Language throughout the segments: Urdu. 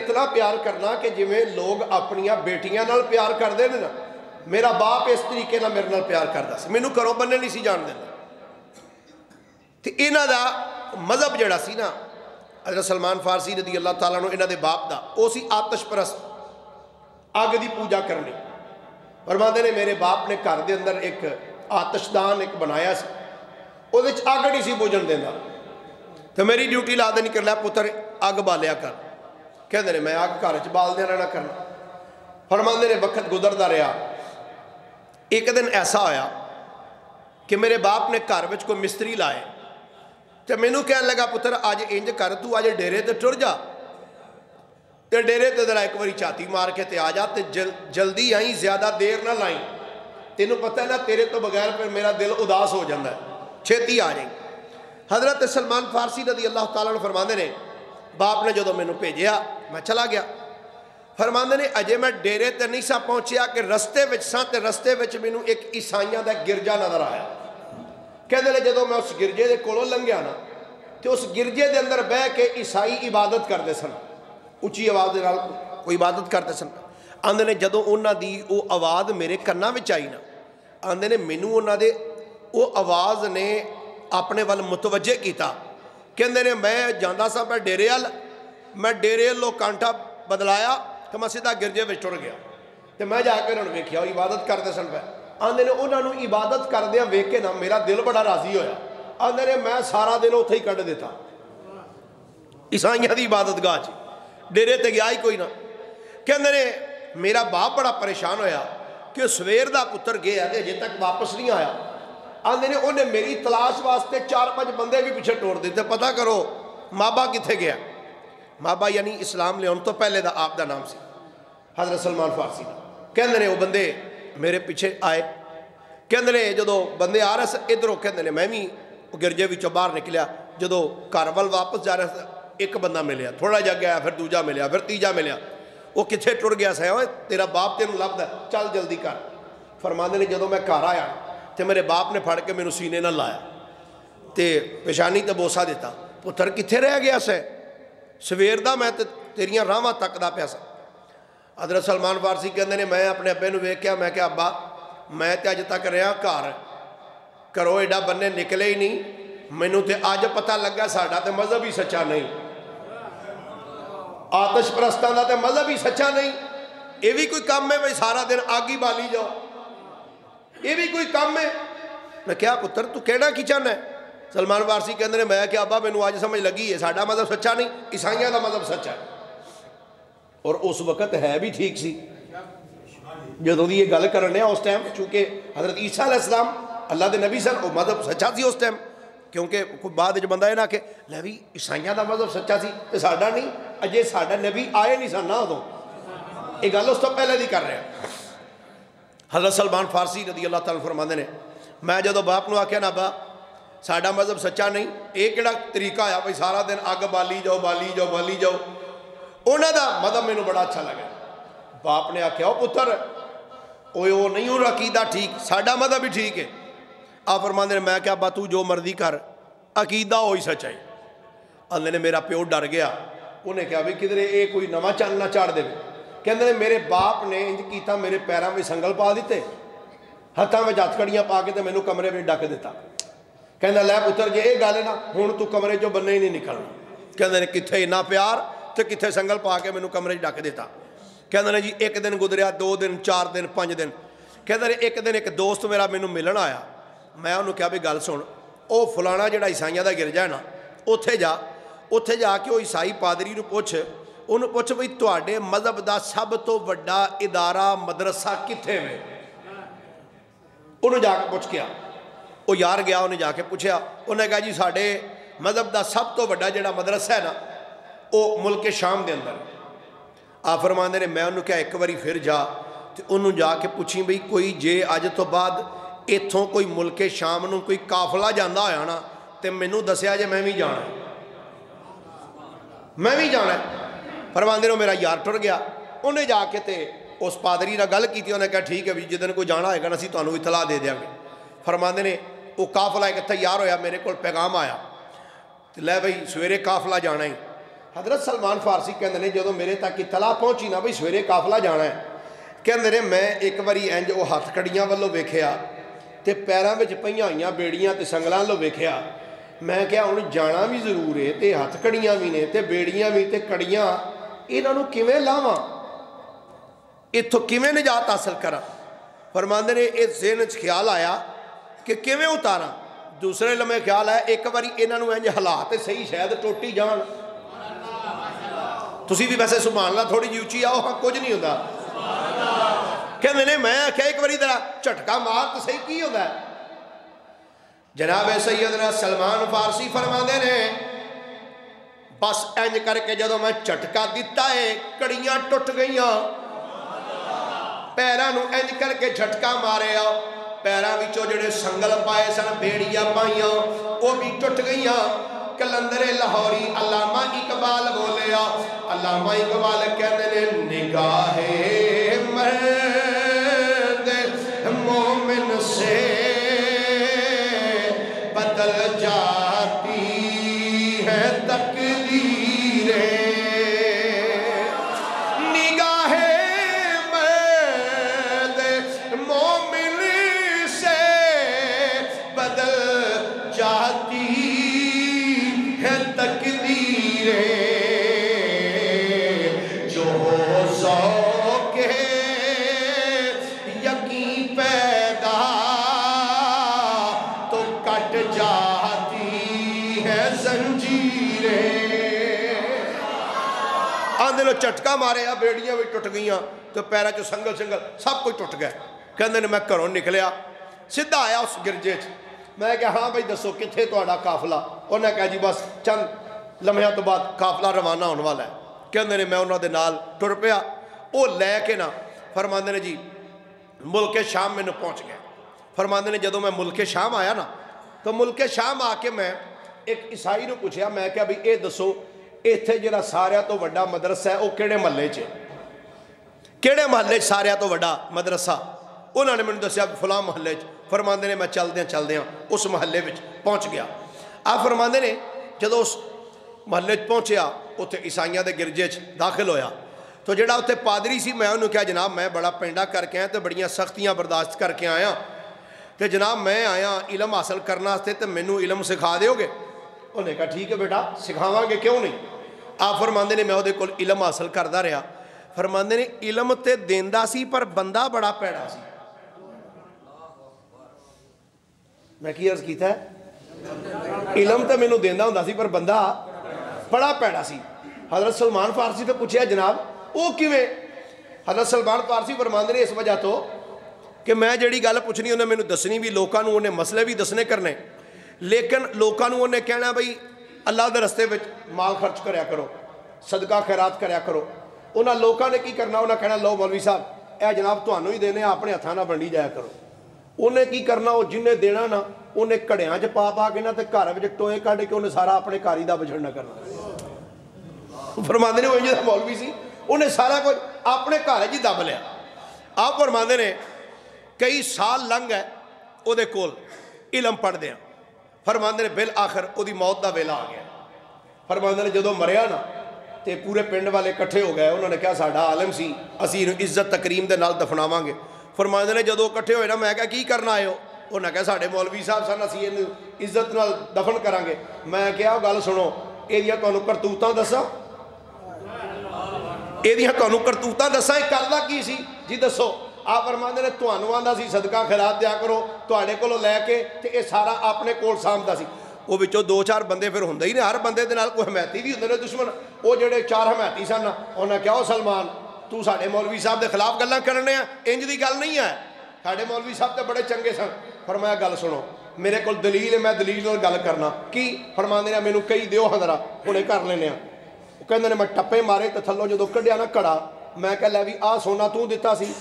اتنا پیار کرنا کہ جویں لوگ اپنیاں بیٹیاں نال پیار کرتے ہیں نا، میرا باپ اس طریقے نال میرے نال پیار کرتا سی، مینوں گھروں بننے نہیں سی جان دینا۔ تو انہاں دا مذہب جڑا سی نا، حضرت سلمان فارسی رضی اللہ تعالیٰ عنہ انہاں دے باپ دا، او سی آتش پرست، اگ دی پوجا کرنی۔ فرماندے نے میرے باپ نے گھر دے اندر ایک آتش دان ایک بنایا سی، او دے اگ نہیں سی بوجھن دیندا، تو میری ڈیوٹی لا دینی، کر لیا پتر اگ بالیا کر، کہندے نے میں اگ گھر چ بال دیا رہنا کرنا۔ فرماندے نے وقت گزردا رہا، ایک دن ایسا ہویا کہ میرے باپ نے گھر وچ کوئی مستری لائے، تو مینوں کہنے لگا پتر آج انج کر، تو آج ڈیرے تے ٹر جا، تے ڈیرے تے ذرا ایک باری چھاتی مار کے تے آ جا، تے جلدی آئیں، زیادہ دیر نہ لائیں، تینوں پتہ ہے نا تیرے تو بغیر پھر میرا دل اداس ہو جاتا ہے، چھیتی آ جائیں۔ حضرت سلمان فارسی رضی اللہ تعالیٰ عنہ فرماندے نے باپ نے جدو مینوں بھیجیا میں چلا گیا، فرماندے نے اجے میں ڈیرے تے نہیں سا پہنچیا کہ رستے وچ سا، تے رستے وچ مینوں ایک عیسائیاں دا گرجا نظر آیا۔ کہندے نے جدو میں اس گرجے دے کولوں لنگیا نا، تے اس گرجے دے اندر بہ کے عیسائی عبادت کرتے سن، اچھی آواز دے نال کوئی عبادت کرتے سن۔ آندے نے جدو انہاں دی او آواز میرے کناں وچ آئی نا، آندے نے مینوں انہاں دے او آواز نے اپنے وال متوجہ کیتا، کہندے نے میں جاندا سا پہ ڈیرے وال، میں ڈیرے لو کانٹا بدلایا کہ میں سیدھا گرجے وچ ٹر گیا، تے میں جا کے انہوں نے ویکھیا وہ عبادت کرتے سن پہ۔ آندے نے انہوں نے عبادت کردیاں ویکھ کے نا میرا دل بڑا راضی ہویا، آندے نے میں سارا دن اتھے ہی کڈ دیتا عیسائیاں دی عبادت گاہ چ، ڈیرے تے گیا ہی کوئی نہ۔ کہندے نے میرا باپ بڑا پریشان ہویا کہ سویر دا پتر گیا تے اجے تک واپس نہیں آیا۔ آندے نے انہیں میری تلاش واسطے 4-5 بندے بھی پیچھے ٹوڑ دیتے، پتہ کرو مابا کتھے گیا۔ مابا یعنی اسلام لے ان تو پہلے دا آپ دا نام سی حضرت سلمان فارسی دا۔ کہندے نے وہ بندے میرے پیچھے آئے، کہندے نے جدو بندے آ رہے سے ادھروں، کہندے نے میں بھی گرجے وچوں باہر نکلیا، جدو گھر وال واپس جا رہا تھا ایک بندہ ملیا، تھوڑا جا گیا، پھر دوجا ملیا، پھر تیجا ملیا، وہ کتھے ٹر گیا سا، تیرا باپ تینوں لبدا ہے، چل جلدی کر۔ فرماندے نے جدو میں گھر آیا تے میرے باپ نے پھڑ کے میرے سینے نہ لایا تے پیشانی تے بوسا دیتا، پتر کتھے رہ گیا سے، سویر دا میں تیریاں راواں تک دا پیا سا۔ حضرت سلمان فارسی کہندے نے میں اپنے ابے نوں ویکھیا، میں کہ ابا میں تے اج تک رہا گھر، گھروں ایڈا بننے نکلے ہی نہیں، مینوں تے اج پتہ لگا ساڈا تے مذہب ہی سچا نہیں، آتش پرستاں دا تے مذہب ہی سچا نہیں، یہ بھی کوئی کام ہے بھائی سارا دن آگ ہی بالی جاؤ، یہ بھی کوئی کام ہے۔ میں کیا پتر تو کہنا کی چاہنا ہے؟ سلمان فارسی کہندے نے میں کہ ابا مینوں اج سمجھ لگی ہے ساڈا مذہب سچا نہیں، عیسائیاں دا مذہب سچا ہے۔ اور اس وقت ہے بھی ٹھیک سی، جدوں دی یہ گل کرنے اس ٹائم، چونکہ حضرت عیسیٰ علیہ السلام اللہ دے نبی سن، وہ مذہب سچا سی اس ٹائم، کیونکہ کوئی بعد جو بندہ ہے نا کہ لے بھی عیسائیاں دا مذہب سچا سی تے ساڈا نہیں، اجے ساڈا نبی آئے نہیں سن نہ ادوں، یہ گل اس تو پہلے دی کر رہے ہیں۔ حضرت سلمان فارسی رضی اللہ تعالیٰ فرماندے نے میں جدو باپ نو آکھیا نا با ساڈا مذہب سچا نہیں، یہ کیڑا طریقہ آیا بھائی سارا دن اگ بالی جاؤ بالی جاؤ بالی جاؤ، انہاں دا مذہب مینوں بڑا اچھا لگا۔ باپ نے آکھیا او پتر وہ نہیں ہو عقیدہ ٹھیک، ساڈا مذہب بھی ٹھیک ہے۔ آپ فرماندے نے میں کیا ابا تو جو مرضی کر، عقیدہ ہوئی سچا ہے۔ اللہ نے میرا پیو ڈر گیا، انہیں کہا بھی کدھر یہ کوئی نواں چان نہ چاڑ دے۔ کہندے نے میرے باپ نے انج کیتا، میرے پیراں میں سنگل پا دیتے، ہتھاں میں ہتھکڑیاں پا کے تے مینوں کمرے میں ڈک دیتا۔ کہندا لے پتر جے یہ گل ہے نا ہن تو کمرے چوں بننے ہی نہیں نکلنا۔ کہندے نے کتھے اتنا پیار تے کتھے سنگل پا کے مینوں کمرے ڈک دیتا۔ کہندے نے جی ایک دن گزریا، 2 دن، 4 دن، 5 دن۔ کہندے نے ایک دن ایک دوست میرا مینوں ملن آیا، میں انہوں کہا بھی گل سن، او فلانا جڑا عیسائیاں دا گرجا ہے نا اوتھے جا کے وہ عیسائی پادری نو پوچھ، انہوں پوچھ بھئی تواڈے مذہب دا سب تو وڈا ادارہ مدرسہ کتھے میں؟ انہوں جا کے پوچھ گیا، وہ یار گیا انہیں جا کے پوچھیا، انہوں نے کہا جی ساڈے مذہب دا سب تو وڈا جڑا مدرسہ ہے نا وہ ملک شام دے اندر۔ آپ فرماندے نے میں انہوں کہا ایک باری پھر جا، تو انہوں جا کے پوچھی بھئی کوئی جے اج تو بعد اتھوں کوئی ملک شام نو کوئی قافلہ جاندہ ہویا نا تے مینوں دسیا جے میں بھی جانا ہے، میں بھی جانا ہے۔ فرماندے نے میرا یار ٹر گیا، انہیں جا کے تے اس پادری نہ گل کی تھی، انہیں کہا ٹھیک ہے بھی جدن کوئی جانا ہے گا نا اسی تانوں اطلاع دے دیاں گے۔ فرماندے نے وہ قافلہ ایک تیار ہویا، میرے کول پیغام آیا، لے بھئی سویرے قافلہ جانا ہی۔ حضرت سلمان فارسی کہندے نے جدوں میرے تک اطلاع پہنچی نا بھئی سویرے قافلہ جانا ہے، کہندے نے میں ایک واری انج وہ ہاتھ کڑیاں والوں ویکھیا تے پیراں وچ پئیاں ہوئیاں بیڑیاں تے سنگلاں والوں ویکھیا، میں کہا ہن جانا بھی ضرور ہے تے ہاتھ کڑیاں بھی نے تے بیڑیاں بھی تے کڑیاں، انہاں نوں کیویں لاواں، اتھوں کیویں نجات حاصل کراں؟ فرماندے نے اس ذہن وچ خیال آیا کہ کیویں اتاراں؟ دوسرے لمحے خیال آیا ایک واری انہاں نوں انج حالات صحیح شاید ٹوٹی جان، تسی بھی ویسے سبحان اللہ تھوڑی جی اچھی آؤ، ہاں کچھ نہیں ہوتا، کہندے نے میں آکھیا ایک واری ذرا جھٹکا مار تو صحیح کی ہوتا ہے؟ جناب سیدنا سلمان فارسی فرماندے نے بس انج کر کے جدوں میں جھٹکا دیتا ہے کڑیاں ٹوٹ گئیاں، پیراں نوں انج کر کے جھٹکا مارے آ، پیراں وچوں جڑے سنگل پائے سن بیڑیاں پائیاں وہ بھی ٹوٹ گئیاں۔ کلندر لاہوری علامہ اقبال بولے آ، علامہ اقبال کہتے ہیں نگاہ مرد مومن سے بدل جاتی ہے تقدیریں، نگاہ مرد مومن سے بدل جاتی ہے تقدیریں، جو ہو ذوق یقین پیدا تو کٹ جاتی ہے زنجیریں۔ آندھے لو چٹکا مارے بیڑیاں بھی ٹوٹ گئیاں تو پیرا جو سنگل سب کچھ ٹوٹ گئے۔ کہندے نے میں گھروں نکلیا سیدھا آیا اس گرجے چ، میں کہا ہاں بھائی دسو کتھے تہاڈا قافلہ؟ انہوں نے کہا جی بس چند لمحیاں تو بعد قافلہ روانہ ہونے والا ہے۔ کہندے نے میں انہوں دے نال ٹر پیا، وہ لے کے نا فرماندے نے جی ملک شام میں پہنچ گئے۔ فرماندے نے جدوں میں ملک شام آیا نا تو ملک شام آ کے میں ایک عیسائی نو پوچھیا، میں کہا بھئی اے دسو ایتھے جڑا سارے تو وڈا مدرسہ ہے وہ کیڑے محلے چ؟ کیڑے محلے سارے تو وڈا مدرسہ؟ انہوں نے میں دسیا فلاں محلے چ۔ فرماندے نے میں چل دیاں اس محلے وچ پہنچ گیا۔ آپ فرماندے نے جدو اس محلے چ پہنچیا اتنے عیسائیاں دے گرجے چ داخل ہویا تو جڑا اتنے پادری سی میں انہوں کہا جناب میں بڑا پینڈا کر کے آیا تو بڑیاں سختیاں برداشت کر کے آیا تو جناب میں آیا علم حاصل کرنا سے تو مینوں علم سکھا دیو گے؟ انہوں نے کہا ٹھیک ہے بیٹا سکھاواں گے کیوں نہیں۔ آپ فرماندے نے میں وہ کول علم حاصل کردا رہا۔ فرماندے نے علم تے دیندا سی پر بندہ بڑا پیڑا سی۔ میں کی عرض کیتا ہے علم تے مینوں دیندا ہوندا سی پر بندہ بڑا پیڑا سی۔ حضرت سلمان فارسی تو پوچھیا جناب وہ کیویں؟ حضرت سلمان فارسی فرماندے نے اس وجہ تو کہ میں جڑی گل پوچھنی انہیں مینوں دسنی بھی، لوکاں نوں انہیں مسئلے بھی دسنے کرنے، لیکن لوکاں نوں انہیں کہنا بھئی اللہ دے رستے وچ مال خرچ کریا کرو، صدقہ خیرات کریا کرو۔ انہاں لوکاں نے کی کرنا؟ انہاں کہنا لو مولوی صاحب اے جناب تانوں ہی دینے اپنے ہتھاں نال بنڈی جایا کرو۔ انہیں کی کرنا؟ وہ جنہیں دینا نا انہیں کڑیاں چ پا کے نا تے گھر وچ ٹوئے کڈ کے انہیں سارا اپنے کاری دا بچھڑنا کرنا۔ فرماندے نے وہ انج دا مولوی سی، انہیں سارا کچھ اپنے گھر جی دب لیا۔ آپ فرماندے نے کئی سال لنگ ہے وہ دے کول علم پڑھ دیا۔ فرماندے نے بالآخر وہ دی موت دا ویلا آ گیا۔ فرماندے نے جدو مریا نا تے پورے پنڈ والے کٹھے ہو گئے، انہوں نے کہا ساڈا عالم سی اسی عزت تکریم دے نال دفناواں گے۔ فرماندے نے جدو کٹھے ہوئے نا میں کہا کی کرنا آئے ہو؟ انہوں نے کہا ساڈے مولوی صاحب سن اسی عزت نال دفن کران گے۔ میں کہا گل سنو ایدیاں تانوں کرتوتاں دساں، ایدیاں تانوں کرتوتاں دساں یہ کردا کی سی جی دسو؟ آپ فرماندے نے تانوں آندا سی صدقہ خیرات دیا کرو، تواڈے کولوں لے کے تے اے سارا اپنے کول سامدا سی۔ وہ وچوں دو چار بندے پھر ہوندے ہی نے، ہر بندے دے نال کوئی حمایتی بھی ہوندے نے دشمن۔ وہ جڑے چار حمایتی سن انہوں نے کہا او سلمان تو ساڈے مولوی صاحب دے خلاف گلاں کرنے ہیں، انج دی گل نہیں ہے، ساڈے مولوی صاحب تے بڑے چنگے سن۔ فرمایا گل سنو میرے کول دلیل ہے، میں دلیل نال گل کرنا کی؟ فرماندے نے مینوں کئی دیو ہاں ذرا ہنے کر لینے ہاں۔ وہ کہندے نے میں ٹپے مارے تے تھلوں جدوں کڈیا نا کڑا، میں کہا لے بھی آ سونا تو دتا سی،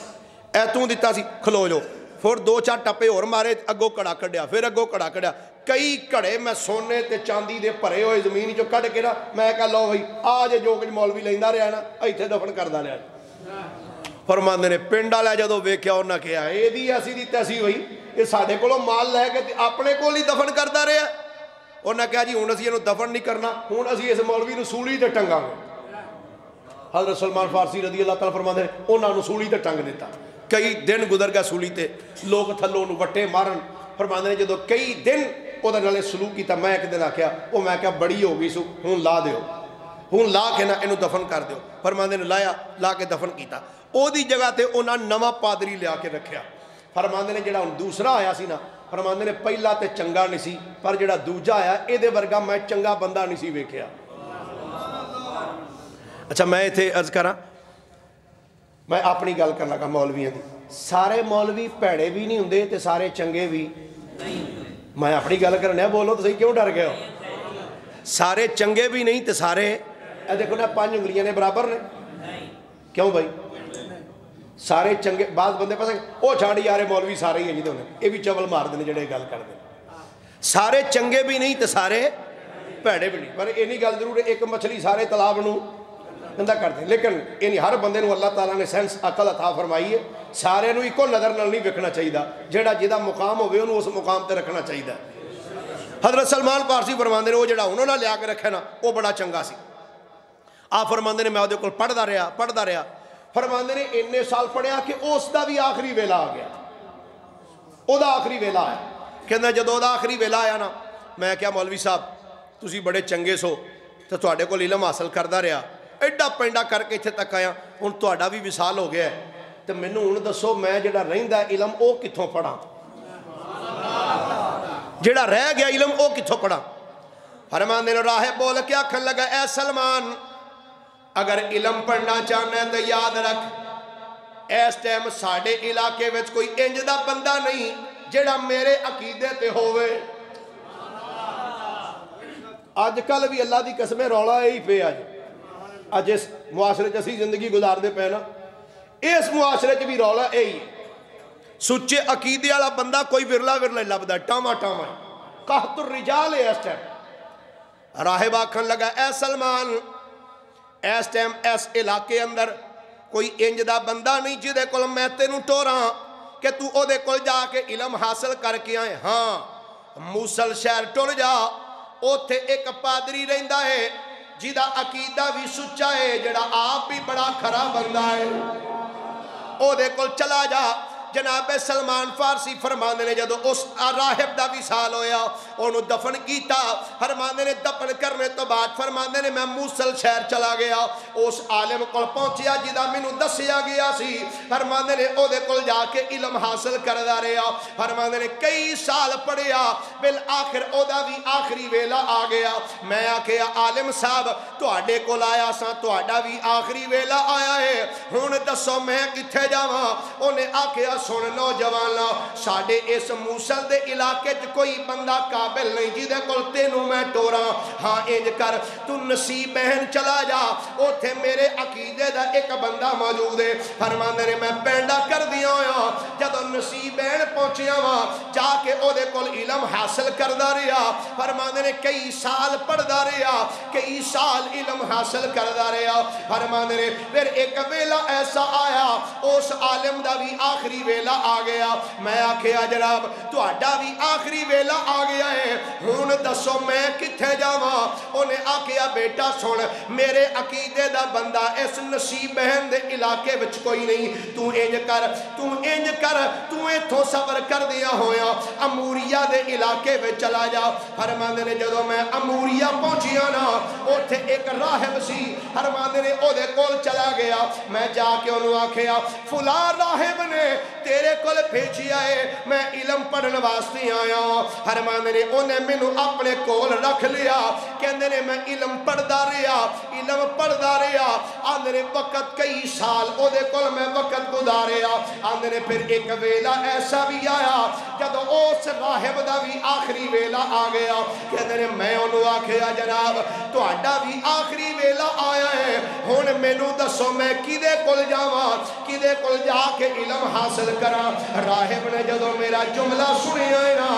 اے تو دتا سی، کھلو جو۔ پھر دو چار ٹپے اور مارے اگوں کڑا کڈیا، پھر اگوں کڑا کڈیا، کئی کڑے میں سونے تے چاندی دے بھرے ہوئے زمین چوں کڈ کے نا میں کہا لو بھائی آ جے جو کچھ مولوی لیندا رہا نا ایتھے دفن کردا رہا۔ فرماندے نے پنڈ والے جدوں ویکھیا انہاں کہا اے دی ایسی دی تیسی ہوئی، یہ ساڈے کولوں مال لے کے اپنے کول ہی دفن کردا رہا۔ انہیں کہا جی ہوں اسی یہ دفن نہیں کرنا، ہوں اسی اس مولوی نو سولی تے ٹنگا گے۔ حضرت سلمان فارسی رضی اللہ تعالیٰ فرماتے ہیں انہوں نے سولی تے ٹنگ دیتا، کئی دن گزر گیا سولی تے، لوگ تھلوں وٹے مارن، فرماتے ہیں جدو کئی دن وہ نالے سلوک کیتا، میں ایک دن آکھیا وہ میں کہا بڑی ہو گئی سو ہوں لا دیو، ہوں لا کے نہ انہوں دفن کر دیو، فرماتے ہیں لایا، لا کے دفن کیتا، او دی جگہ تے انہاں نواں پادری لیا کے رکھیا۔ فرماتے ہیں جڑا دوسرا آیا سی نا، فرماتے ہیں پہلا تے چنگا نہیں سی، پر جڑا دوجا آیا اے دے ورگا میں چنگا بندہ نہیں سی ویکھیا۔ اچھا میں اتھے عرض کراں، میں اپنی گل کرنا لگا مولویاں دی، سارے مولوی پیڑے بھی نہیں ہوندے تے سارے چنگے بھی، میں اپنی گل کرنا، بولو تو صحیح کیوں ڈر گئے ہو؟ سارے چنگے بھی نہیں تے سارے، اے دیکھو نا 5 انگلیاں نے برابر نے، کیوں بھائی؟ سارے چنگے، بعض بندے پسند او چھاڑی یارے مولوی سارے ہی ہیں جی ہونے، یہ بھی چول مار دینے جڑے گل کر دیں، سارے چنگے بھی نہیں تے سارے پیڑے بھی نہیں، پر اینی گل ضرور ہے ایک مچھلی سارے تالاب نو گندہ کر دیں، لیکن اینی ہر بندے نو اللہ تعالیٰ نے سینس عقل عطا فرمائی ہے، سارے نو ایکو نظر نال نہیں ویکھنا چاہیے، جڑا جدا مقام ہوئے انہوں اس مقام تے رکھنا چاہیے۔ حضرت سلمان فارسی فرماندے نے وہ جڑا انہوں نے لیا کے رکھے نا وہ بڑا چنگا سی، آپ فرماندے نے میں وہ دے کل پڑھدا رہا، فرماندے نے اتنے سال پڑھیا کہ اس دا بھی آخری ویلا آ گیا، او دا آخری ویلا آیا، کہنا جدو دا آخری ویلا آیا نا، میں کیا مولوی صاحب تسی بڑے چنگے سو تو تواڈے کول علم حاصل کردا رہا، ایڈا پینڈا کر کے اتنے تک آیا، ہن تواڈا بھی وصال ہو گیا ہے، تو مینوں ہن دسو میں جڑا رہندا علم او کتھوں پڑھاں، جڑا رہ گیا علم او کتھوں پڑھاں؟ فرماندے نے راہب بول کے آکھن لگا اے سلمان اگر علم پڑھنا چاہنا ہے تو یاد رکھ اس ٹائم ساڑھے علاقے وچ کوئی انج دا بندہ نہیں جڑا میرے عقیدے تے ہوئے۔ آج کل بھی اللہ دی قسمیں رولا ہی پہ آج اس معاشرے جیسی زندگی گزار دے پہ نا، اس معاشرے بھی رولا ہی ہے، سچے عقیدے والا بندہ کوئی ورلا لبدا ٹاما ٹاما قحط الرجال ہے اس ٹائم۔ راہب آکھن لگا اے سلمان اس ٹائم اس علاقے اندر کوئی انج دا بندہ نہیں جدے کول میں تینوں ٹوراں کہ تو او دے کول جا کے علم حاصل کر کے آئے، ہاں موصل شہر ٹر جا، اوتھے ایک پادری رہندا ہے جدا عقیدہ بھی سچا ہے، جڑا آپ بھی بڑا کھرا بندہ ہے، او دے کول چلا جا۔ جناب سلمان فارسی فرماندے نے جدو اس راہب دا وصال ہویا انہوں دفن کیتا، فرماندے نے دفن کرنے تو بعد فرماندے نے میں موصل شہر چلا گیا، اس عالم کول پہنچیا جدا مینوں دسیا گیا سی، فرماندے نے او دے کول جا کے علم حاصل کردا رہیا، فرماندے نے کئی سال پڑھیا، بالآخر او دا بھی آخری ویلا آ گیا۔ میں آکھیا عالم صاحب تواڈے کول آیا سا، تواڈا بھی آخری ویلا آیا ہے، ہن دسو میں کتھے جاواں؟ اونے آکھیا سن نوجوانا ساڑھے اس موصل دے علاقے کوئی بندہ قابل نہیں جدے کول تینوں میں ٹوراں، ہاں انج کر تو نصیبین چلا جا، اوتھے میرے عقیدے دا ایک بندہ موجود ہے، فرماندے نے میں پینڈا کر دیا ہویا، جدو نصیبین پہنچیا ہوا جا کے او دے کول علم حاصل کردہ رہا، فرماندے نے کئی سال پڑھدا رہا، کئی سال علم حاصل کردہ رہا، فرماندے نے پھر ایک ویلا ایسا آیا اس عالم دا بھی آخری ویلا آ گیا، میں آکھیا جناب تو آڈا بھی آخری ویلا آ گیا ہے، ہون دسو میں کتھے جاواں؟ انہیں آکھیا بیٹا سن میرے عقیدے دا بندہ اس نصیب بہن دے علاقے وچ کوئی نہیں، تو انج کر تو ایتھوں سفر کر دیا ہویا اموریہ دے علاقے وچ چلا جا۔ فرماندے نے جدو میں اموریہ پہنچیا نا اوتھے ایک راہب سی، فرماندے نے او دے کول چلا گیا، میں جا کے انہوں آکھیا فلاں راہب نے تیرے کول بھیجیا ہے، میں علم پڑھن واسطے آیا، فرماندے نے انہیں مینوں اپنے کول رکھ لیا، کہندے نے میں علم پڑھدا رہیا، آندے نے وقت کئی سال او دے کول میں وقت گزاریا، آندے نے پھر ایک ویلا ایسا بھی آیا جدو اس راہب دا بھی آخری ویلا آ گیا، کہندے نے میں انہوں آکھیا جناب تو آڈا بھی آخری ویلا آیا ہے، ہون مینوں دسو میں کدے کول جاواں، کدے کول جا کے علم حاصل کرا؟ راہب نے جدو میرا جملہ سنیا ہے نا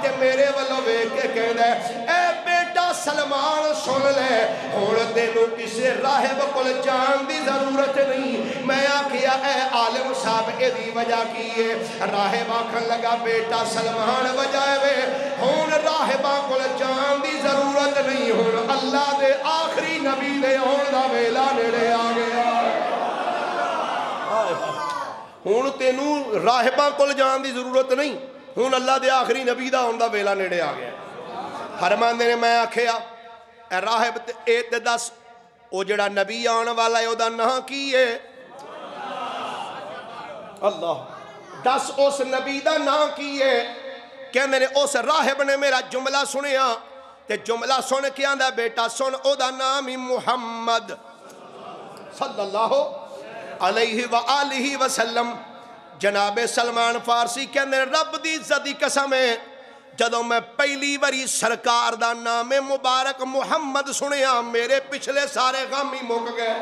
تے میرے والو ویکھ کے کہندا ہے اے بیٹا سلمان سن لے، ہن تینوں کسے راہب کول جان دی ضرورت نہیں، میں آکھیا اے عالم صاحب ایدی وجہ کی ہے؟ راہب آکھن لگا بیٹا سلمان وجہ وے ہون راہباں کول جان دی ضرورت نہیں، ہون اللہ دے آخری نبی دے ہون دا ویلا نیڑے آ گیا۔ ہون تینوں راہباں کول جان دی ضرورت نہیں، ہون اللہ دے آخری نبی دا ہون دا ویلا نیڑے آ گیا۔ فرماندے نے میں آکھیا اے راہب اے تے دس او جڑا نبی آن والا ہے او دا نام کی ہے؟ اللہ دس اس نبی دا نام کی ہے؟ کہندے نے اس راہب نے میرا جملہ سنیا تے جملہ سن کے آندا بیٹا سن او دا نام ہی محمد صلی اللہ علیہ وآلہ وسلم۔ جناب سلمان فارسی کہندے نے رب دی عزت دی قسم ہے جدوں میں پہلی واری سرکار دا نام مبارک محمد سنیا میرے پچھلے سارے غم ہی مک گئے،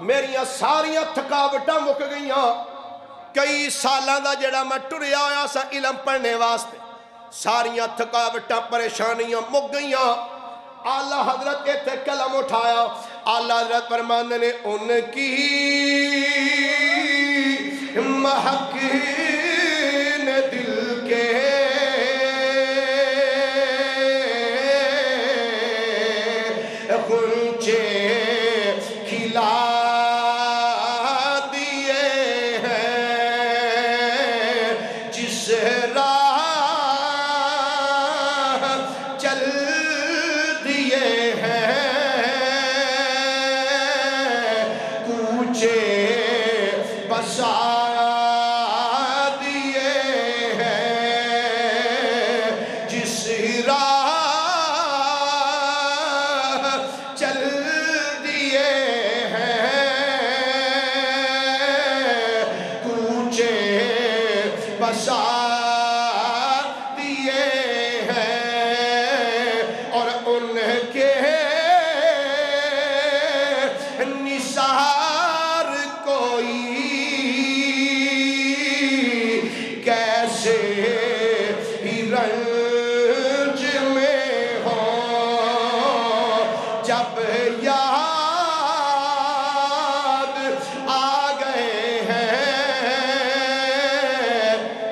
میریاں ساریاں تھکاوٹاں مک گئیاں۔ کئی سالاں دا جڑا میں ٹریا ہویا سا علم پڑھنے واسطے ساریاں تھکاوٹاں پریشانیاں مک گئیاں۔ اعلیٰ حضرت ایتھے قلم اٹھایا، اعلیٰ حضرت فرماندے نے ان کی مہک نے دل کے غنچے کھلا دیے ہیں، جس راہ چل دیے ہیں، کوچے بسا بسا دیے ہیں، اور ان کے نثار کوئی کیسے ہی رنج میں ہو، جب یاد آ گئے ہیں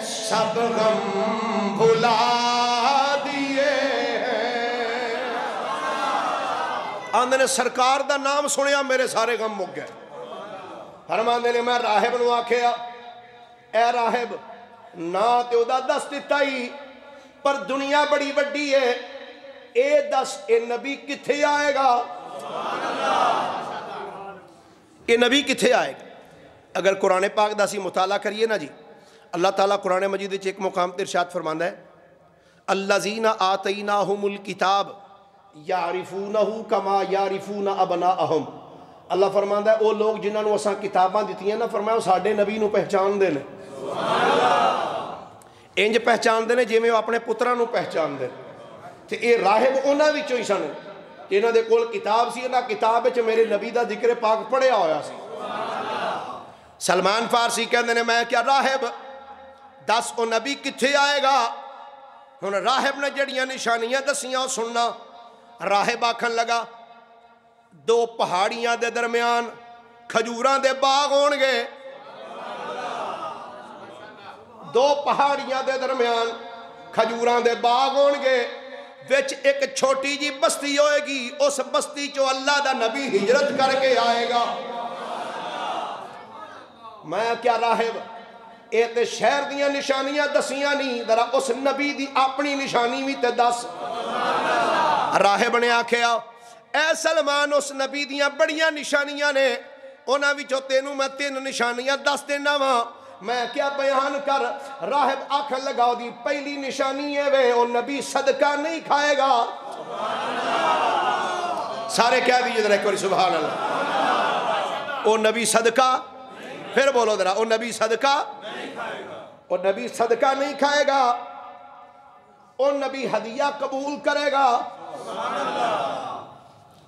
سب غم بھلا دیے ہیں۔ آندے نے سرکار دا نام سنیا میرے سارے غم مک گئے۔ فرماندے نے میں راہب نو آکھیا اے راہب نا تے او دا دس دتا ہی پر دنیا بڑی وڈی ہے، اے دس اے نبی کتھے آئے گا؟ اے نبی کتھے آئے گا؟ اگر قرآن پاک دا سی مطالعہ کریے نا جی، اللہ تعالیٰ قرآن مجید ایک مقام تے ارشاد فرماندا ہے الذین آتیناہم الکتاب یعرفونہ کما یعرفون ابناءہم۔ اللہ فرماندا ہے او لوگ جنہاں نو اساں کتاباں دتی ہیں نا، فرمایا ساڈے نبی نو پہچان دے نے، انج پہچان دے نے جویں او اپنے پتراں نو پہچان دے۔ تے اے راہب انہاں وچوں ہی سن کہ انہاں دے کول کتاب سی، انہاں کتاب وچ میرے نبی دا ذکر پاک پڑھیا ہویا سی۔ سلمان فارسی کہندے نے میں کیا راہب دس او نبی کتھے آئے گا؟ ہن راہب نے جڑیاں نشانیاں دسیاں سننا۔ راہب آکھن لگا دو پہاڑیاں دے درمیان کھجوراں دے باغ ہون گے، دو پہاڑیاں دے درمیان کھجوراں دے باغ ہون گے، وچ ایک چھوٹی جی بستی ہوئے گی، اس بستی چو اللہ دا نبی ہجرت کر کے آئے گا۔ میں کیا راہب اے تے شہر دیاں نشانیاں دسیاں نہیں، ذرا اس نبی دی اپنی نشانی بھی تے دس۔ راہب نے آکھیا اے سلمان اس نبی دیاں بڑیاں نشانیاں نے، انہاں وچوں تینوں میں 3 نشانیاں دس دینا وا، میں کیا بیان کر۔ راہب آکھن لگا دی پہلی نشانی ہے وے او نبی صدقہ نہیں کھائے گا۔ سارے کہہ دیجئے ذرا ایک بار سبحان اللہ۔ او نبی صدقہ، پھر بولو ذرا او نبی صدقہ او نبی صدقہ نہیں کھائے گا، او نبی ہدیہ قبول کرے گا،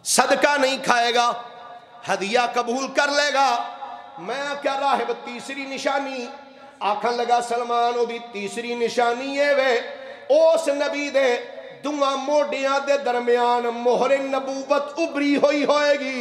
صدقہ نہیں کھائے گا، ہدیہ قبول کر لے گا۔ میں کیا راہب تیسری نشانی آکھن لگا سلمان او دی تیسری نشانی ہے وے اس نبی دے دعا موڈیاں دے درمیان مہر نبوت ابری ہوئی ہوئے گی۔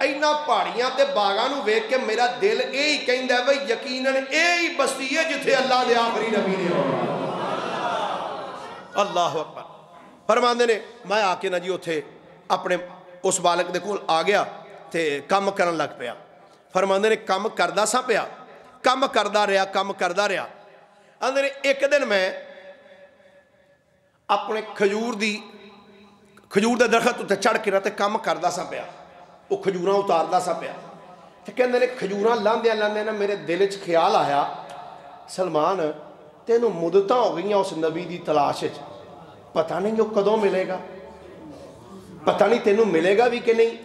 اینا پہاڑیاں تے باغاں نو ویکھ کے میرا دل یہی کہندا ہے بھئی یقیناً یہی بستی ہے جتھے اللہ دے آخری نبی نے ہونا۔ اللہ اکبر۔ فرماندے نے میں آ کے نا جی اتھے اپنے اس بالک دے کول آ گیا تے کم کرن لگ پیا۔ فرماندے نے کم کردہ سا پیا، کم کردہ رہا۔ اندر نے ایک دن میں اپنے کھجور دے درخت تے چڑھ کے تے کم کردہ سا پیا، وہ کھجوراں اتاردہ سا پیا۔ تے کہندے نے کھجوراں لاندیاں نا میرے دل وچ خیال آیا، سلمان تینوں مدتاں ہو گئیاں اس نبی دی تلاش وچ، پتہ نہیں وہ کدوں ملے گا، پتہ نہیں تینوں ملے گا بھی کہ نہیں۔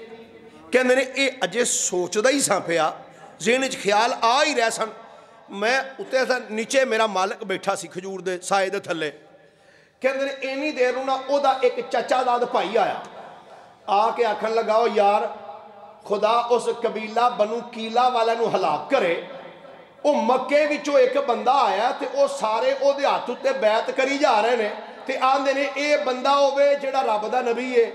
کہندے نے اے اجے سوچدا ہی سا پیا، ذہن وچ خیال آ ہی رہے سن۔ میں اتنے تھا نیچے میرا مالک بیٹھا سی کھجور دے سائے دے تھلے۔ کہندے نے اینی دیر نوں نا او دا ایک چچا داد بھائی آیا، آ کے آکھن لگا یار خدا اس قبیلہ بنو کیلا والا نو ہلاک کرے، او مکے وچوں ایک بندہ آیا تے او سارے او دے ہاتھ تے بیعت کری جا رہے نے تے آندے نے اے بندہ ہوے جڑا رب دا نبی ہے۔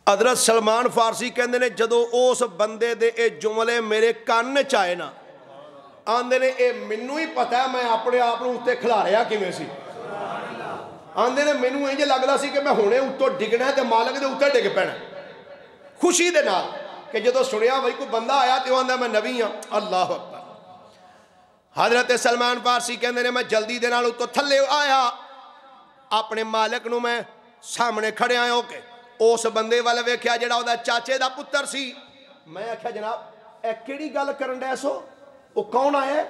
حضرت سلمان فارسی کہندے نے جدو اس بندے دے اے جملے میرے کان چائے نا، آندے نے اے منو ہی پتہ ہے میں اپنے آپ نو اتے کھلاریا کیویں سی۔ آندے نے منو انج لگدا سی کہ میں ہونے اتوں ڈگنا ہے تے مالک دے اتر ڈگ پینا خوشی دے نال کہ جدو سنیا بھائی کوئی بندہ آیا تے آندا میں نبی ہاں۔ اللہ اکبر۔ حضرت سلمان فارسی کہندے نے میں جلدی دے نال اتوں تھلے آیا، اپنے مالک نو میں سامنے کھڑے آیا ہو کے اس بندے والے ویکھیا جڑا او دا چاچے دا پتر سی۔ میں آکھیا جناب اے کیڑی گل کرن ڈے سو، او کون آیا ہے؟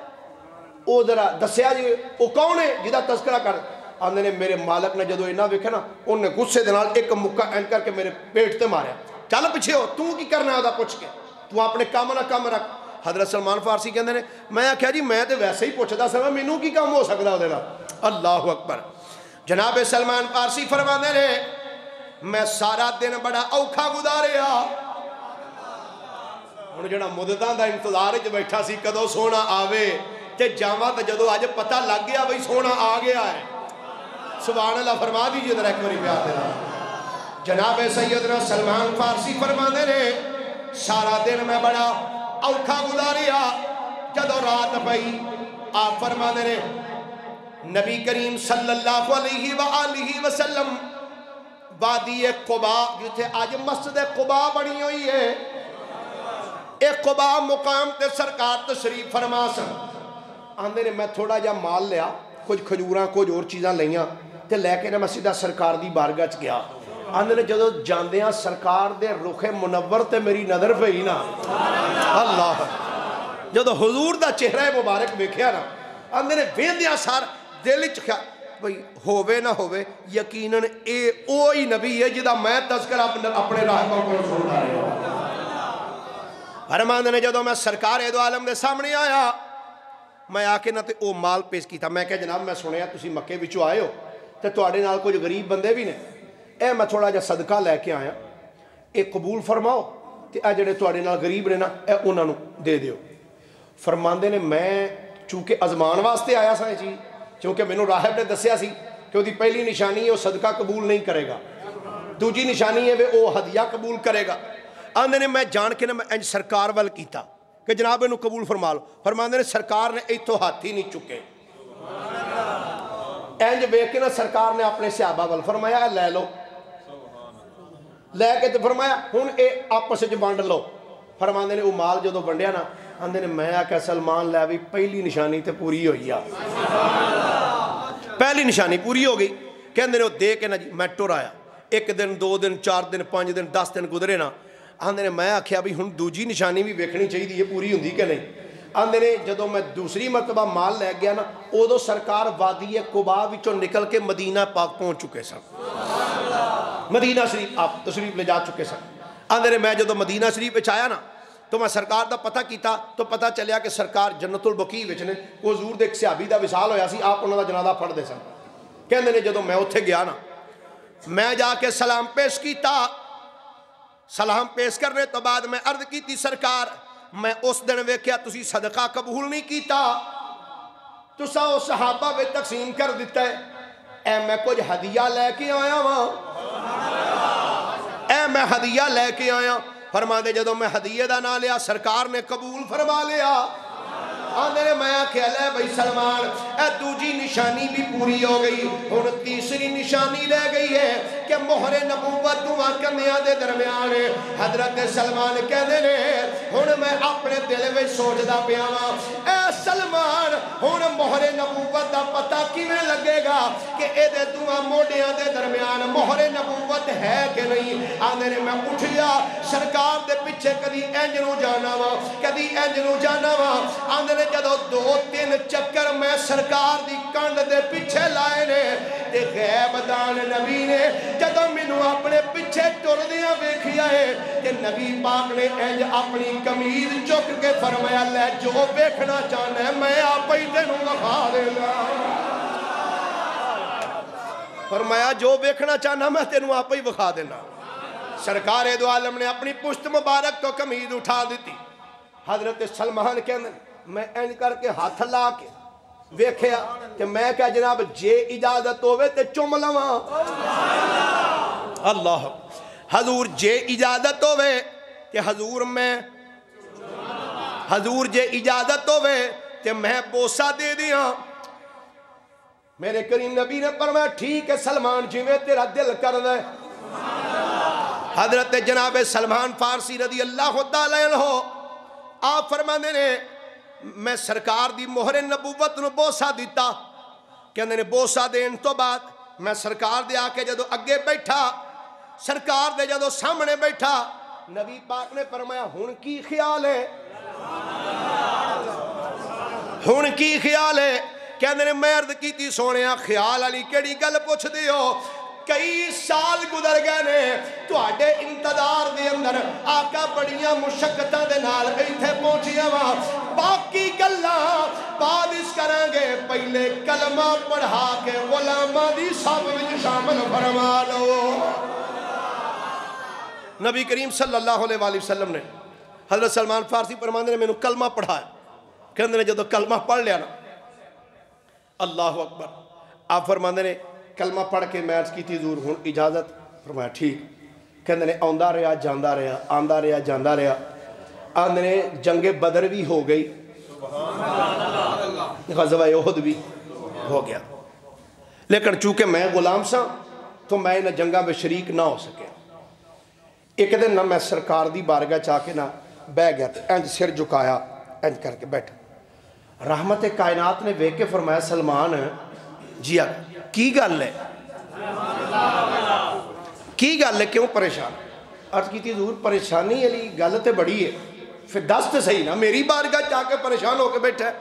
او ذرا دسیا جی او کون ہے جدا تذکرہ کر۔ آندے نے میرے مالک نے جدو اینا ویکھیا نا انہیں غصے دے نال ایک مکہ اینڈ کر کے میرے پیٹ تے ماریا، چل پیچھے ہو تو کی کرنا ہے او دا پوچھ کے، تو اپنے کام نہ کام رکھ۔ حضرت سلمان فارسی کہندے نے میں آکھیا جی میں تے ویسے ہی پوچھدا سا مینوں کی کام ہو سکدا اودے نال۔ اللہ اکبر۔ جناب سلمان فارسی فرماندے نے میں سارا دن بڑا اوکھا گزاریا، ہن جڑا مدتاں دا انتظار وچ بیٹھا سی کدوں سونا آوے تے جاواں تے جدوں اج پتہ لگ گیا بھئی سونا آ گیا ہے۔ سبحان اللہ فرما دیجئے ذرا ایک باری پیار دے نال۔ جناب سیدنا سلمان فارسی فرماندے نے سارا دن میں بڑا اوکھا گزاریا، جدوں رات پئی آپ فرماندے نے نبی کریم صلی اللہ علیہ وآلہ وسلم وادی قبا جتھے آج مسجد قبا بنی ہوئی ہے، ایک قبا مقام تے سرکار تشریف فرما سن۔ آندے نے میں تھوڑا جا مال لیا، کچھ کھجوراں کچھ اور چیزاں لیاں تے لے کے میں سیدھا سرکار دی بارگاہ چ گیا۔ آندے نے جدو جاندیاں سرکار دے رخ منور تے میری نظر پئی نا، اللہ جدو حضور دا چہرہ مبارک ویکھیا نا، آندے نے ویندیاں سار دل وچ خیال بھئی ہووے نہ ہووے یقیناً اے اوہی نبی ہے جدا میں تذکرہ اپنے راہبوں کو سنتا رہا۔ فرماندے نے جدو میں سرکار دو عالم دے سامنے آیا، میں آ کے نہ تے او مال پیش کیتا۔ میں کہ جناب میں سنیا تسی مکے وچوں آئے ہو تے تواڈے نال کچھ غریب بندے بھی نے، اے میں تھوڑا جا صدقہ لے کے آیا، اے قبول فرماؤ تے اے جڑے تواڈے نال غریب نے نا اے انہاں نو دے دیو۔ فرماندے نے میں چونکہ ازمان واسطے آیا سا جی، کیونکہ میں نے راہب نے دسیا سی کہ وہ دی پہلی نشانی ہے وہ صدقہ قبول نہیں کرے گا، دوجی نشانی ہے وہ ہدیہ قبول کرے گا۔ آندے نے میں جان کے میں انج سرکار وال کیتا کہ جناب انہوں قبول فرما لو۔ فرماندے نے سرکار نے ایتھوں ہاتھ ہی نہیں چکے، انج ویکھ کے نا سرکار نے اپنے صحابہ وال فرمایا لے لو، لے کے تے فرمایا ہن اے آپس وچ ونڈ لو۔ فرماندے نے وہ مال جدو ونڈیا نا، آندے نے میں آکھیا سلمان لے بھی پہلی نشانی تے پوری ہوئی آ، پہلی نشانی پوری ہو گئی۔ کہندے نے وہ دے کے نا جی میں ٹر آیا، ایک دن دو دن چار دن پانچ دن 10 دن گزرے نا۔ آندے نے میں آکھیا بھی ہن دوجی نشانی بھی ویکھنی چاہیے یہ پوری ہوندی کہ نہیں۔ آندے نے جدو میں دوسری مرتبہ مال لے گیا نا، ادو سرکار وادی قباء وچوں نکل کے مدینہ پاک پہنچ چکے سن، مدینہ شریف آپ تشریف لے جا چکے سن۔ آندے نے میں جدو مدینہ شریف وچ آیا نا تو میں سرکار دا پتہ کیتا تو پتہ چلیا کہ سرکار جنت البقیع وچ نے، حضور دے ایک صحابی دا وصال ہویا سی، آپ انہاں دا جنازہ پڑھ دے سن۔ کہندے نے جدو میں اوتھے گیا نا، میں جا کے سلام پیش کیتا، سلام پیش کرنے تو بعد میں عرض کیتی سرکار میں اس دن ویکھیا تسی صدقہ قبول نہیں کیتا، تسا او صحابہ وچ تقسیم کر دیتا ہے، اے میں کچھ ہدیہ لے کے آیا ہاں، میں ہدیہ لے کے آیا. فرما دے جدوں میں ہدیے دا نام لیا سرکار نے قبول فرما لیا. آندے نے میں آکھیا لے بھئی سلمان اے دوجی نشانی بھی پوری ہو گئی. ہن تیسری نشانی لے گئی ہے کہ مہر نبوت دعا کنیاں دے درمیان. حضرت سلمان کہندے نے ہن میں اپنے دل وچ سوچدا پیا واں اے سلمان ہن مہر نبوت دا پتہ کیویں لگے گا کہ اے دے دعا موڈیاں دے درمیان مہر نبوت ہے کہ نہیں. آندے نے میں اٹھیا سرکار دے پیچھے کدی انج نو جانا وا کدی انج نو جانا وا. آندے جدو 2-3 چکر میں سرکار دی کنڈ دے پیچھے لائے نے تے غیب دان نبی نے جدو مینوں اپنے پیچھے ٹردیاں ویکھیا ہے تے نبی پاک نے انج اپنی قمیض چک کے فرمایا لے جو ویکھنا چاہنا ہے میں آپ ہی تینوں وکھا دینا. فرمایا جو ویکھنا چاہنا میں تینوں آپ ہی وکھا دینا. سرکار دو عالم نے اپنی پشت مبارک تو قمیض اٹھا دیتی. حضرت سلمان کہنے میں این کر کے ہاتھ لا کے ویکھیا کہ میں کہا جناب جے اجازت ہوئے تے چم لواں. اللہ حضور جے اجازت ہوئے کہ حضور جے اجازت ہوئے تے میں بوسہ دے دیا. میرے کریم نبی نے فرمایا ٹھیک ہے سلمان جی میں تیرا دل کر دے. حضرت جناب سلمان فارسی رضی اللہ تعالیٰ عنہ آپ فرمانے نے میں سرکار دی مہر نبوت نو بوسہ دیتا کہ انہوں نے بوسہ دین تو بعد میں سرکار دے آکے جدو اگے بیٹھا سرکار دے جدو سامنے بیٹھا نبی پاک نے فرمایا ہن کی خیال ہے ہن کی خیال ہے کہ انہوں نے میں عرض کی تھی سونیا خیال علی کیڑی گل پوچھ دیو کئی سال گزر گئے نے تو آڈے انتظار دے اندر آقا بڑیاں مشکتہ دے نال ایتھے پہنچیا وہاں باقی گلاں بعد اس کریں گے پہلے کلمہ پڑھا کے غلامہ دی سب وچ شامل فرما لو. نبی کریم صلی اللہ علیہ وآلہ وسلم نے حضرت سلمان فارسی فرماندے نے میں نے کلمہ پڑھایا کہندے نے جدو کلمہ پڑھ لیا نا اللہ اکبر آپ فرماندے نے کلمہ پڑھ کے میں عرض کی تھی حضور ہن اجازت فرمایا ٹھیک کہندے نے آندا رہا جاندا رہا آندا رہا جاندا رہا. آندے نے جنگ بدر بھی ہو گئی غزوہ احد بھی ہو گیا لیکن چونکہ میں غلام سا تو میں انہیں جنگاں میں شریک نہ ہو سکے. ایک دن نہ میں سرکار دی بارگاہ چاہ کے نہ بہ گیا انج سر جھکایا انج کر کے بیٹھا. رحمت کائنات نے ویکھ کے فرمایا سلمان جی کی گل ہے کیوں پریشان. عرض کی تھی حضور پریشانی علی گل تے بڑی ہے پھر دس تے صحیح نا میری بارگاہ جا کے پریشان ہو کے بیٹھا ہے.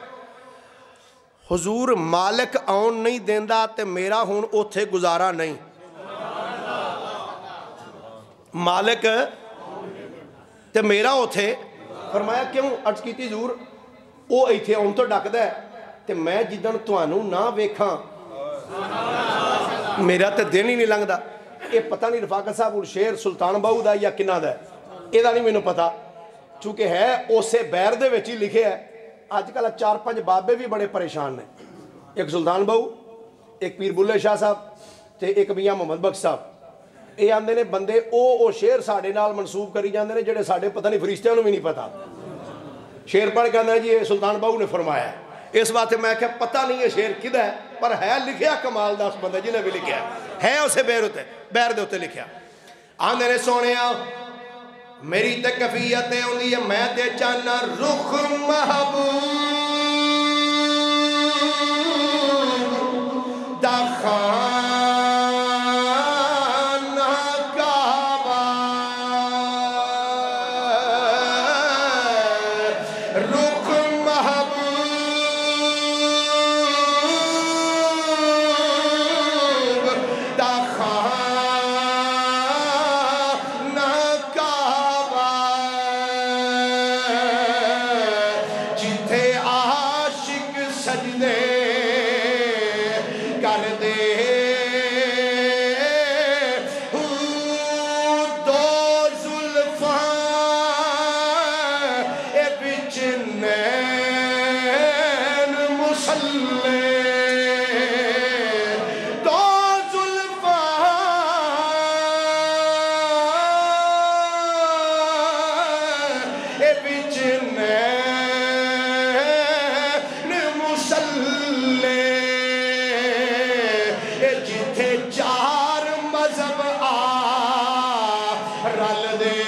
حضور مالک آن نہیں دیندا تے میرا ہون اوتھے گزارا نہیں. مالک تے میرا اوتھے فرمایا کیوں. عرض کی تھی حضور او ایتھے آن تو ڈک دے تے میں جدن توانوں نہ ویکھاں میرا تے دن ہی نہیں لنگدا. یہ پتہ نہیں رفاقت صاحب شیر سلطان باؤ دا یا کنہ دا ہے یہ دا نہیں میں نے پتا چونکہ ہے اسے بیر دے وچ ہی لکھے ہے. آج کل 4-5 بابے بھی بڑے پریشان ہیں. ایک سلطان باؤ ایک پیر بلے شاہ صاحب تے ایک میاں محمد بخش صاحب یہ آندے نے بندے او شیر ساڑے نال منسوب کری جاندے نے جڑے ساڑے پتہ نہیں فرشتیاں نو بھی نہیں پتا. شیر پڑھ کے آندے جی یہ سلطان باؤ نے فرمایا ہے. اس بات میں کہ پتہ نہیں ہے شیر کدھا ہے پر ہے لکھیا کمال دا اس بندے جنہیں بھی لکھیا ہے اسے بیر دے ہوتے لکھیا. آندے نے سونے میری تے کفیت ہوندی ہے میں تے چاہنا رخ محبوب دا خانہ کعبہ رخ محبوب دا خانہ کعبہ جتھے عاشق سجدے کر دے دو زلفاں اے بچ نین مسلے دو زلفاں وچ نین مسلے جتھے چار مذہب آ رل دے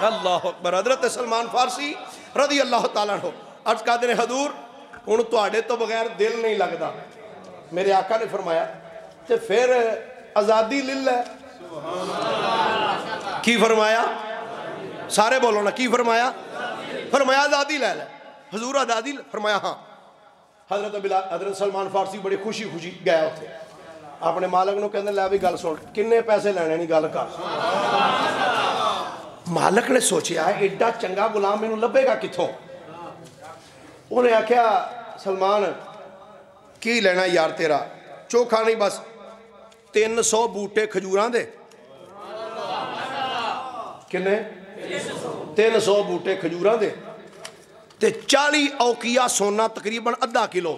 اللہ اکبر. حضرت سلمان فارسی رضی اللہ تعالیٰ عنہ عرض کہتے ہیں حضور ہن تواڈے تو بغیر دل نہیں لگدا. میرے آقا نے فرمایا تے پھر آزادی للہ. کی فرمایا؟ سارے بولو نا, کی فرمایا؟ فرمایا آزادی لے لے. حضور آزادی فرمایا ہاں. حضرت سلمان فارسی بڑی خوشی گیا اتنے اپنے مالک نو کہندے لے بھی گل سن کنے پیسے لینے نہیں گل کر. مالک نے سوچیا ایڈا چنگا غلام مینوں لبے گا کتھوں. انہیں آکھیا سلمان کی لینا یار تیرا چوکھا نہیں بس 300 بوٹے کھجوراں دے. کنے 300 بوٹے کھجوراں دے تے 40 اوقیہ سونا تقریباً ½ کلو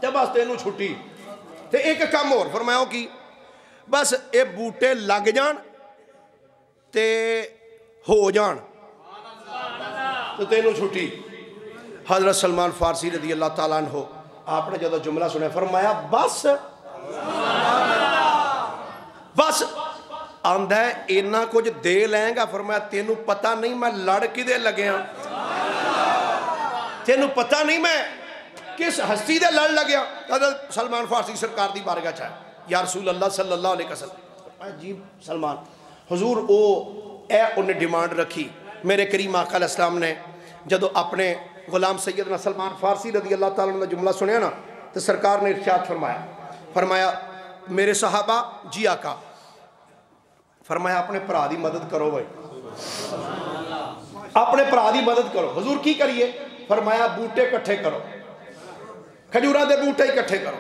تے بس تینوں چھٹی. تے ایک کام اور فرمایا کی بس اے بوٹے لگ جان تے ہو جان تو تینوں چھٹی. حضرت سلمان فارسی رضی اللہ تعالیٰ عنہ آپ نے جدو جملہ سنے فرمایا بس بس آندہ ہے اینا کچھ دے لیں گا. فرمایا تینوں پتہ نہیں میں لڑ کی دے لگے ہاں, تینوں پتہ نہیں میں کس ہستی دے لڑ لگے ہاں. حضرت سلمان فارسی سرکار دی بارگاہ چاہے یا رسول اللہ صلی اللہ علیہ وسلم. عجیب سلمان حضور انہیں ڈیمانڈ رکھی. میرے کریم آقا علیہ السلام نے جدو اپنے غلام سیدنا سلمان فارسی رضی اللہ تعالیٰ عنہ جملہ سنیا نا تو سرکار نے ارشاد فرمایا میرے صحابہ جی آقا. فرمایا اپنے پرا دی مدد کرو بھائی, اپنے پرا دی مدد کرو. حضور کی کریے؟ فرمایا بوٹے کٹھے کرو, کھجورہ دے بوٹے ہی کٹھے کرو.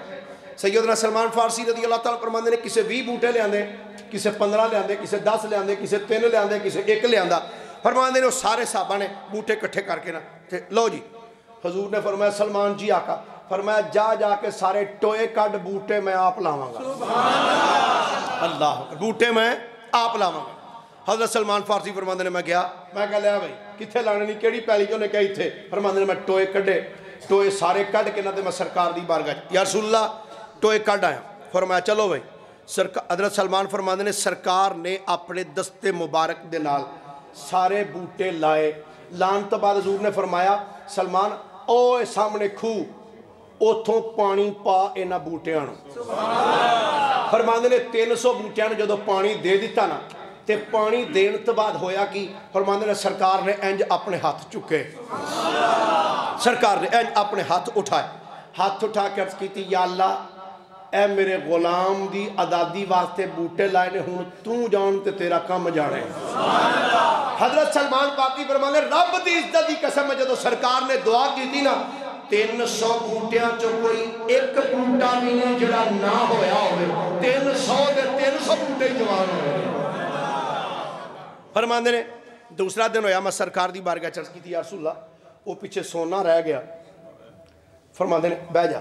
سیدنا سلمان فارسی رضی اللہ تعالیٰ فرماندے نے کسے 20 بوٹے لے آندے, کسے 15 لے آندے, کسے 10 لے آندے, کسے 3 لے آندے, کسے 1 لے آندہ. فرماندے نے وہ سارے صحابہ نے بوٹے کٹھے کر کے نا لو جی. حضور نے فرمایا سلمان جی آقا. فرمایا جا کے سارے ٹوئے کڈ بوٹے میں آپ لاواں گا. اللہ بوٹے میں آپ لاواں گا. حضرت سلمان فارسی فرماندے نے میں گیا, میں کہا لیا بھائی کتھے لانے نہیں کیڑی پہلی جو نے کہی تھے. فرماندے نے میں ٹوئے کڈے, ٹوئے سارے کڈ کے نہ دے میں سرکار دی بارگاہ یا رسول اللہ ٹوئے کڈ آیا. فرمایا چلو بھائی. حضرت سلمان فرماندے نے سرکار نے اپنے دستے مبارک دے نال سارے بوٹے لائے. لان تو بعد حضور نے فرمایا سلمان اوے سامنے کھو اتھوں پانی پا اینا بوٹے آنو. فرماندے نے 300 بوٹے آنو جدو پانی دے دیتا نا تے پانی دین تو بعد ہویا کی. فرماندے نے سرکار نے انج اپنے ہاتھ چکے, سرکار نے انج اپنے ہاتھ اٹھائے, ہاتھ اٹھا کے عرض کیتی یا اللہ اے میرے غلام دی آزادی واسطے بوٹے لائے نے ہوں تو جان تے تیرا کام جانے. حضرت سلمان پاکی فرمانے رب دی عزت دی قسم ہے جدو سرکار نے دعا کی تھی نا 300 بوٹیاں چو کوئی ایک بوٹا بھی نہیں جڑا نہ ہویا ہوئے. 300 بوٹے ہی جوان ہوئے. فرماندے نے دوسرا دن ہویا میں سرکار دی بارگاہ چرچ کی تھی یا رسول اللہ وہ پیچھے سونا رہ گیا. فرماندے نے بہ جا.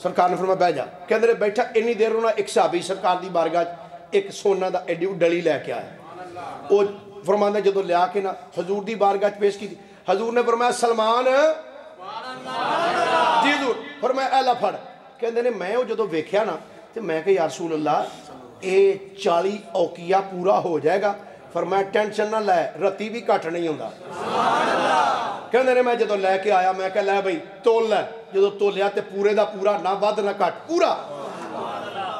سرکار نے فرمایا بہ جا. کہندے نے بیٹھا انی دیر ہونا ایک صحابی سرکار دی بارگاہ ایک سونا دا ایڈی ڈلی لے کے آیا. وہ فرماندے جدو لیا کے نا حضور دی بارگاہ پیش کی تھی. حضور نے فرمایا سلمان جی حضور. فرمایا اے لا پھڑ. کہندے نے میں وہ جدو ویکھیا نا تو میں کہ یا رسول اللہ اے 40 اوقیہ پورا ہو جائے گا. فرمایا ٹینشن نہ لائے رتی بھی کٹ نہیں ہوندا. کہندے نے میں جدو لے کے آیا میں کہا لے بھئی تول لے جدو تولیا تے پورے دا پورا نہ ود نہ کٹ پورا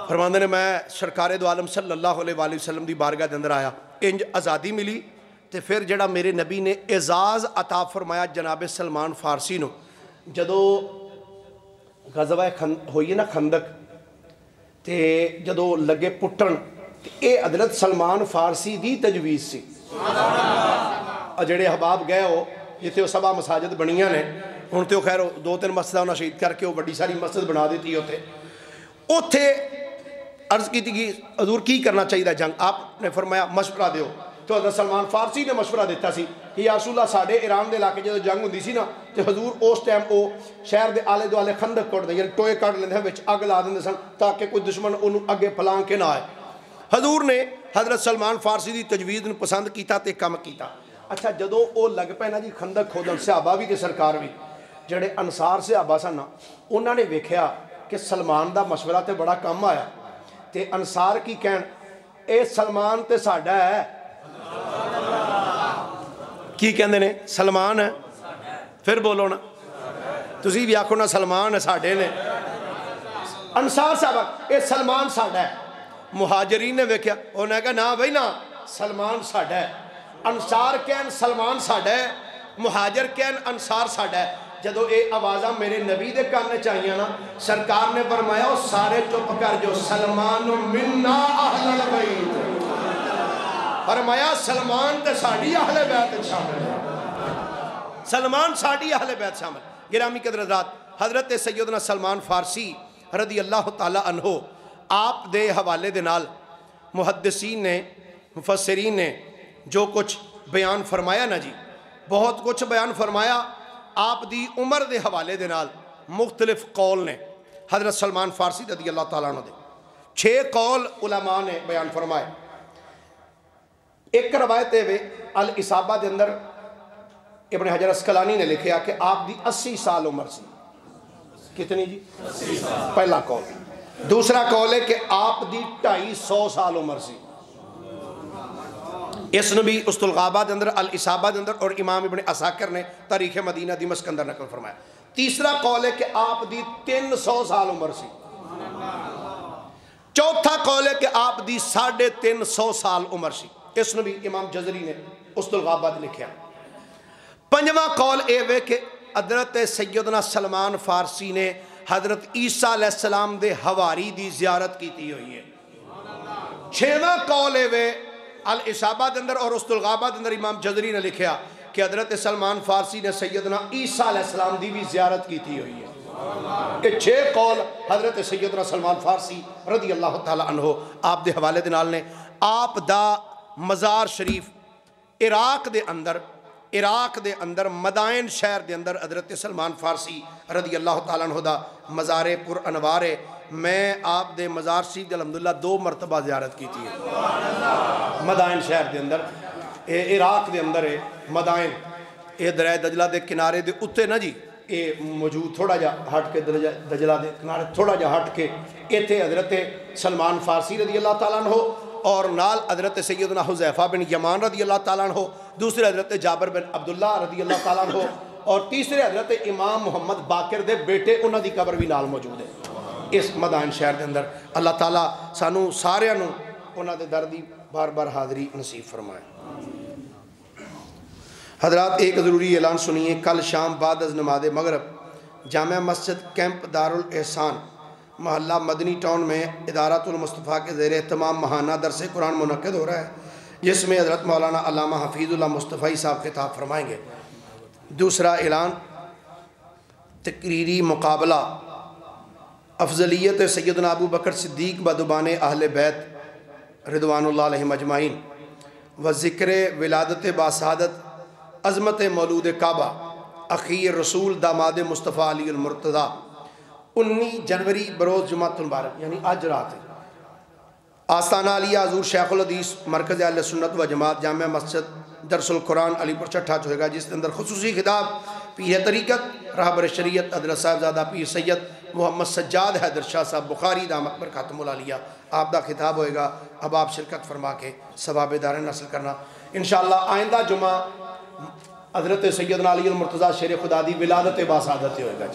فرماندے نے میں سرکار دو عالم صلی اللہ علیہ وآلہ وسلم دی بارگاہ دے اندر آیا انج آزادی ملی تے پھر جڑا میرے نبی نے اعزاز عطا فرمایا جناب سلمان فارسی نو جدو غزوہ ہوئی نا خندق تے جدو لگے پٹن اے حضرت سلمان فارسی دی تجویز سی جڑے احباب گئے ہو جتے وہ سبا مساجد بنیاں نے ہن تے خیر 2-3 مسجداں انہاں شہید کر کے وہ بڑی ساری مسجد بنا دیتی اوتھے عرض کی تھی کہ حضور کی کرنا چاہیے جنگ آپ نے فرمایا مشورہ دیو تو حضرت سلمان فارسی نے مشورہ دیتا سی کہ یا رسول اللہ ساڑھے ایران دے علاقے جدو جنگ ہوندی سی نا تے حضور اس ٹائم او شہر دے آلے دوالے خندق کٹ دے یعنی ٹوئے کٹ لیندے ہیں وچ اگ لا دیندے سن تاکہ کوئی دشمن انہوں اگے پھلان کے نہ آئے حضور نے حضرت سلمان فارسی دی تجویز نے پسند کیتا تے کم کیتا اچھا جدو او لگ پے نا جی خندق کھودن صحابہ بھی تے سرکار بھی جڑے انصار صحابہ سن نا انہاں نے ویکھیا کہ سلمان دا مشورہ تے بڑا کم آیا تے انصار کی کہن اے سلمان تے ساڈا ہے کی کہندے نے سلمان ہے پھر بولو نا تسی بھی آکھو نا سلمان ہے ساڈے نے انصار صحابہ اے سلمان ساڈا ہے مہاجرین نے ویکھیا انہوں نے کہا نا بھائی نا سلمان ساڈا ہے انصار کہن سلمان ساڈا ہے مہاجر کہن انصار ساڈا ہے جدو اے آوازہ میرے نبی دے کاننے چاہیے نا سرکار نے فرمایا سارے چپ کر جو سلمان منا اہل البیت فرمایا سلمان تے ساڑی اہل بیت شامل سلمان ساڑی اہل بیت شامل گرامی قدر حضرات حضرت سیدنا سلمان فارسی رضی اللہ تعالی عنہ آپ دے حوالے دے نال محدثین نے مفسرین نے جو کچھ بیان فرمایا نا جی بہت کچھ بیان فرمایا آپ دی عمر دے حوالے دے نال مختلف قول نے حضرت سلمان فارسی رضی اللہ تعالیٰ عنہ دے 6 قول علماء نے بیان فرمائے ایک روایت ہے الاصابہ دے اندر ابن حجر اسقلانی نے لکھیا کہ آپ دی 80 سال عمر سی کتنی جی 80 سال پہلا قول دوسرا قول ہے کہ آپ دی 250 سال عمر سی اس نے بھی استلغابہ دے اندر الاصابہ دے اندر اور امام ابن عساکر نے تاریخ مدینہ دمشق اندر نقل فرمایا تیسرا قول ہے کہ آپ دی 300 سال عمر سی چوتھا قول ہے کہ آپ دی 350 سال عمر سی اس نے بھی امام جزری نے استلغابہ دے لکھیا پنجواں قول اے وے کہ حضرت سیدنا سلمان فارسی نے حضرت عیسیٰ علیہ السلام دے حواری دی زیارت کیتی ہوئی ہے چھواں قول اے وے الاصابہ دے اندر اور استلغابہ دے اندر امام جزری نے لکھیا کہ حضرت سلمان فارسی نے سیدنا عیسیٰ علیہ السلام دی بھی زیارت کیتی ہوئی ہے یہ 6 قول حضرت سیدنا سلمان فارسی رضی اللہ تعالی عنہ آپ دے حوالے دے نال نے آپ دا مزار شریف عراق دے اندر مدائن شہر دے اندر حضرت سلمان فارسی رضی اللہ تعالیٰ عنہ دا مزار پر انوار ہے میں آپ دے مزار شریف الحمدللہ 2 مرتبہ زیارت کی تھی مدائن شہر دے اندر عراق دے اندر ہے مدائن دریائے دجلہ دے کنارے دے اتے نا جی موجود تھوڑا جا ہٹ کے دجلہ دے کنارے تھوڑا جا ہٹ کے ایتھے حضرت سلمان فارسی رضی اللہ تعالیٰ عنہ اور نال حضرت سیدنا حذیفہ بن یمان رضی اللہ تعالیٰ عنہ دوسرے حضرت جابر بن عبداللہ رضی اللہ تعالیٰ عنہ اور تیسرے حضرت امام محمد باقر دے بیٹے انہاں دی قبر بھی نال موجود ہے اس مدائن شہر دے اندر اللہ تعالیٰ سانو سارے انہوں انہاں دے دردی بار بار حاضری نصیب فرمائے حضرات ایک ضروری اعلان سنیے کل شام بعد از نماز مغرب جامع مسجد کیمپ دارالاحسان محلہ مدنی ٹاؤن میں ادارۃ المصطفیٰ کے زیر اہتمام ماہانہ درس قرآن منعقد ہو رہا ہے جس میں حضرت مولانا علامہ حفیظ اللہ مصطفی صاحب خطاب فرمائیں گے دوسرا اعلان تقریری مقابلہ افضلیت سیدنا ابو بکر صدیق بدبان اہل بیت رضوان اللہ علیہم اجمعین و ذکر ولادت باسعادت عظمت مولود کعبہ اخیر رسول داماد مصطفیٰ علی المرتضیٰ 19 جنوری بروز جمعۃ المبارک یعنی آج رات ہے آستانہ علیہ حضور شیخ الحدیث مرکز اہل سنت و جماعت جامع مسجد درس القرآن علی پور چٹھا جو ہے گا جس کے اندر خصوصی خطاب پیر طریقت رہبر شریعت حضرت صاحبزادہ پیر سید محمد سجاد حیدر شاہ صاحب بخاری دامت برکاتہم العالیہ آپ دا خطاب ہوئے گا اب آپ شرکت فرما کے ثواب دارین حاصل کرنا انشاءاللہ آئندہ جمعہ حضرت سیدنا علی المرتضیٰ شیر خدا دی ولادت باسعادت ہوئے گا.